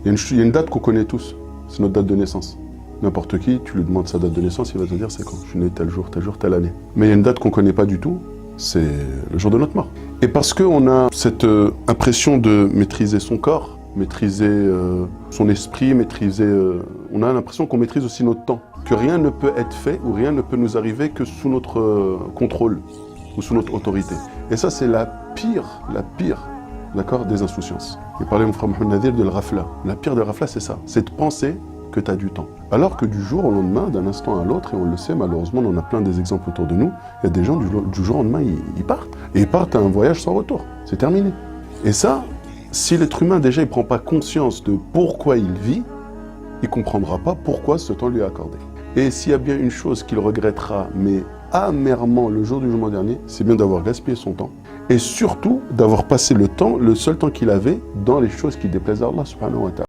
Il y a une date qu'on connaît tous, c'est notre date de naissance. N'importe qui, tu lui demandes sa date de naissance, il va te dire c'est quand. Je suis né tel jour, telle année. Mais il y a une date qu'on ne connaît pas du tout, c'est le jour de notre mort. Et parce qu'on a cette impression de maîtriser son corps, maîtriser son esprit, on a l'impression qu'on maîtrise aussi notre temps. Que rien ne peut être fait ou rien ne peut nous arriver que sous notre contrôle ou sous notre autorité. Et ça, c'est la pire, d'accord, des insouciances. Il parlait, mon frère Mohamed Nadir, de l'rafla. La pire de l'rafla, c'est ça, c'est de penser que tu as du temps. Alors que du jour au lendemain, d'un instant à l'autre, et on le sait, malheureusement, on en a plein des exemples autour de nous, il y a des gens, du jour au lendemain, ils partent. Et ils partent à un voyage sans retour. C'est terminé. Et ça, si l'être humain, déjà, il ne prend pas conscience de pourquoi il vit, il ne comprendra pas pourquoi ce temps lui est accordé. Et s'il y a bien une chose qu'il regrettera, mais amèrement le jour du jugement dernier, c'est bien d'avoir gaspillé son temps. Et surtout, d'avoir passé le seul temps qu'il avait, dans les choses qui déplaisent à Allah subhanahu wa ta'ala.